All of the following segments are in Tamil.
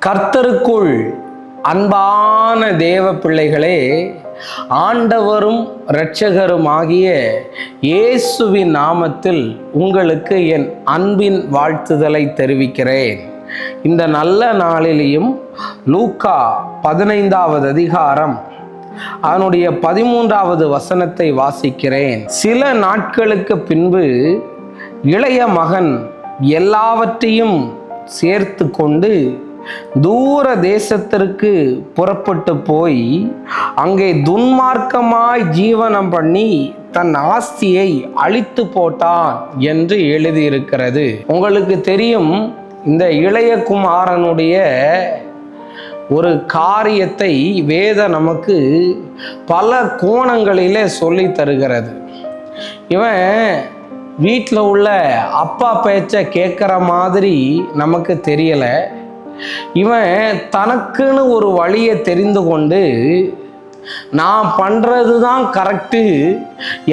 கர்த்தருக்குள் அன்பான தேவ பிள்ளைகளே, ஆண்டவரும் இரட்சகருமாகிய இயேசுவின் நாமத்தில் உங்களுக்கு என் அன்பின் வாழ்த்துதலை தெரிவிக்கிறேன். இந்த நல்ல நாளிலேயும் லூக்கா 15வது அதிகாரம் அதனுடைய 13வது வசனத்தை வாசிக்கிறேன். சில நாட்களுக்கு பின்பு இளைய மகன் எல்லாவற்றையும் சேர்த்து கொண்டு தூர தேசத்திற்கு புறப்பட்டு போய் அங்கே துன்மார்க்கமாய் ஜீவனம் பண்ணி தன் ஆஸ்தியை அழித்து போட்டான் என்று எழுதியிருக்கிறது. உங்களுக்கு தெரியும், இந்த இளைய குமாரனுடைய ஒரு காரியத்தை வேதம் நமக்கு பல கோணங்களிலே சொல்லி தருகிறது. இவன் வீட்டில் உள்ள அப்பா பேச்சை கேட்குற மாதிரி நமக்கு தெரியலை. இவன் தனக்குன்னு ஒரு வழியை தெரிந்து கொண்டு, நான் பண்ணுறது தான் கரெக்டு,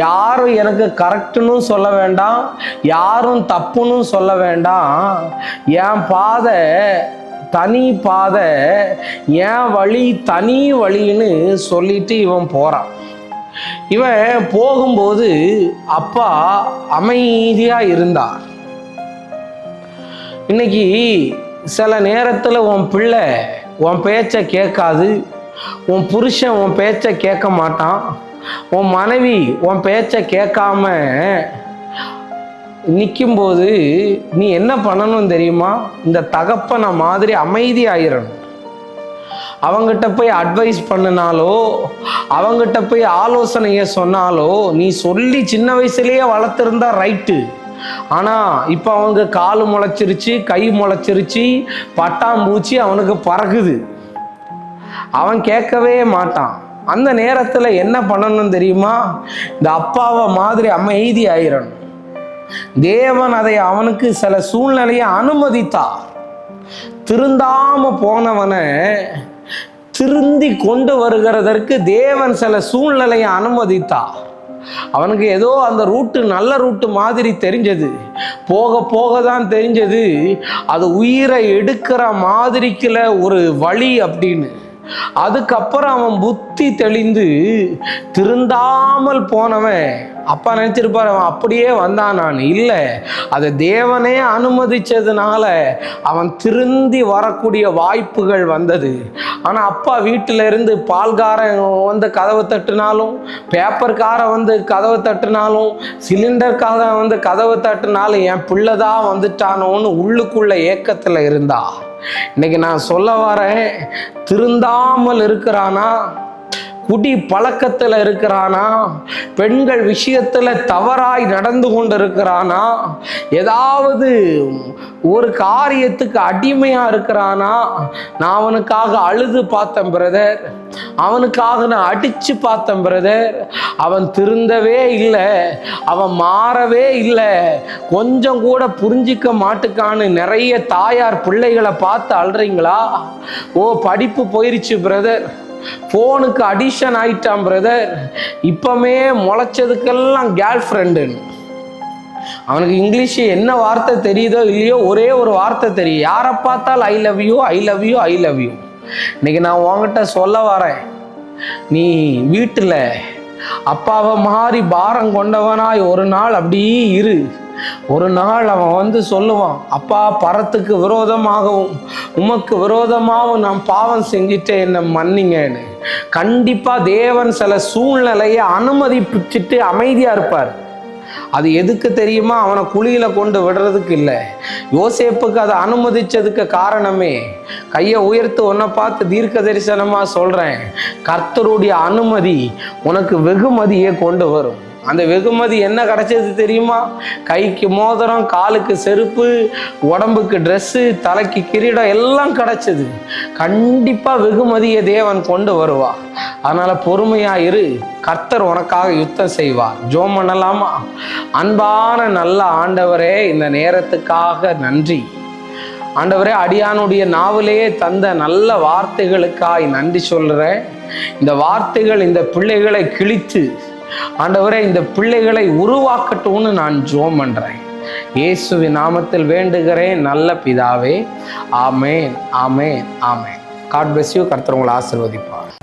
யாரும் எனக்கு கரெக்டுன்னு சொல்ல வேண்டாம், யாரும் தப்புன்னு சொல்ல வேண்டாம், என் பாதை தனி பாதை, என் வழி தனி வழின்னு சொல்லிட்டு இவன் போகிறான். இவன் போகும்போது அப்பா அமைதியாக இருந்தார். இன்னைக்கு சில நேரத்தில் உன் பிள்ளை உன் பேச்சை கேட்காது, உன் புருஷன் உன் பேச்சை கேட்க மாட்டான், உன் மனைவி உன் பேச்சை கேட்காம நிற்கும்போது நீ என்ன பண்ணணும் தெரியுமா? இந்த தகப்பனை மாதிரி அமைதியாயிரணும். அவங்ககிட்ட போய் அட்வைஸ் பண்ணினாலோ, அவங்ககிட்ட போய் ஆலோசனையை சொன்னாலோ, நீ சொல்லி சின்ன வயசுலேயே வளர்த்துருந்தா ரைட்டு. ஆனால் இப்போ அவங்க கால் முளைச்சிருச்சு, கை முளைச்சிருச்சு, பட்டாம்பூச்சி அவனுக்கு பறக்குது, அவன் கேட்கவே மாட்டான். அந்த நேரத்தில் என்ன பண்ணணும் தெரியுமா? இந்த அப்பாவை மாதிரி அமைதி ஆயிரணும். தேவன் அதை அவனுக்கு சில சூழ்நிலையை அனுமதித்தார். திருந்தாம போனவனை திருந்தி கொண்டு வருகிறதற்கு தேவன் சில சூழ்நிலையை அனுமதித்தார். அவனுக்கு ஏதோ அந்த ரூட்டு நல்ல ரூட்டு மாதிரி தெரிஞ்சது. போக போக தான் தெரிஞ்சது அது உயிரை எடுக்கிற மாதிரிக்குல ஒரு வழி அப்படின்னு. அதுக்கப்புறம் அவன் புத்தி தெளிந்து திருந்தாமல் போனவன் அப்பா நினைச்சிருப்பார், அவன் அப்படியே வந்தான். நான் இல்லை, அதை தேவனே அனுமதிச்சதுனால அவன் திருந்தி வரக்கூடிய வாய்ப்புகள் வந்தது. ஆனால் அப்பா வீட்டில் இருந்து பால்காரன் வந்து கதவை தட்டினாலும், பேப்பர்காரன் வந்து கதவை தட்டினாலும், சிலிண்டர்காரன் வந்து கதவை தட்டினாலும் என் பிள்ளை தான் வந்துட்டானோன்னு உள்ளுக்குள்ள ஏக்கத்தில் இருந்தா. இன்னைக்கு நான் சொல்ல வரேன், திருந்தாமல் இருக்கிறானா, குடி பழக்கத்தில் இருக்கிறானா, பெண்கள் விஷயத்தில் தவறாய் நடந்து கொண்டு இருக்கிறானா, ஏதாவது ஒரு காரியத்துக்கு அடிமையாக இருக்கிறானா, நான் அவனுக்காக அழுது பார்த்தேன் பிரதர், அவனுக்காக நான் அடித்து பார்த்தேன் பிரதர், அவன் திருந்தவே இல்லை, அவன் மாறவே இல்லை, கொஞ்சம் கூட புரிஞ்சிக்க மாட்டுக்கான்னு நிறைய தாயார் பிள்ளைகளை பார்த்து அழுறீங்களா? ஓ, படிப்பு போயிருச்சு பிரதர், ஃபோனுக்கு அடிஷன் ஆயிட்டான் பிரதர், இப்பமே முளைச்சதுக்கெல்லாம் கேர்ள் ஃப்ரெண்டுன்னு. அவனுக்கு இங்கிலீஷ் என்ன வார்த்தை தெரியுதோ இல்லையோ, ஒரே ஒரு வார்த்தை தெரியும், யாரை பார்த்தால் I love you, I love you, I love you. இன்னைக்கு நான் உங்ககிட்ட சொல்ல வரேன், நீ வீட்டில் அப்பாவை மாதிரி பாரம் கொண்டவனாய் ஒரு நாள் அப்படியே இரு. ஒரு நாள் அவன் வந்து சொல்லுவான், அப்பா, பரத்துக்கு விரோதமாகவும் உமக்கு விரோதமாகவும் நான் பாவம் செஞ்சுட்டேன், என்னை மன்னிங்கன்னு. கண்டிப்பா தேவன் சில சூழ்நிலையை அனுமதிப்பிச்சுட்டு அமைதியா இருப்பார். அது எதுக்கு தெரியுமா? அவனை குழியில கொண்டு விடுறதுக்கு இல்லை. யோசேப்புக்கு அதை அனுமதிச்சதுக்கு காரணமே, கையை உயர்த்து உன்னை பார்த்து தீர்க்க தரிசனமா சொல்றேன், கர்த்தருடைய அனுமதி உனக்கு வெகுமதியை கொண்டு வரும். அந்த வெகுமதி என்ன கிடைச்சது தெரியுமா? கைக்கு மோதிரம், காலுக்கு செருப்பு, உடம்புக்கு ட்ரெஸ்ஸு, தலைக்கு கிரீடம் எல்லாம் கிடைச்சது. கண்டிப்பா வெகுமதியை தேவன் கொண்டு வருவா. அதனால பொறுமையா இரு, கர்த்தர் உனக்காக யுத்தம் செய்வார். ஜெபம் பண்ணலாமா? அன்பான நல்ல ஆண்டவரே, இந்த நேரத்துக்காக நன்றி ஆண்டவரே. அடியானுடைய நாவிலேயே தந்த நல்ல வார்த்தைகளுக்காய் நன்றி சொல்றேன். இந்த வார்த்தைகள் இந்த பிள்ளைகளை கிழித்து ஆண்டவரே இந்த பிள்ளைகளை உருவாக்கட்டும்னு நான் ஜெபம் பண்றேன். இயேசுவின் நாமத்தில் வேண்டுகிறேன் நல்ல பிதாவே. ஆமேன், ஆமேன், ஆமேன். God bless you. கர்த்தர் உங்களை ஆசீர்வதிப்பார்.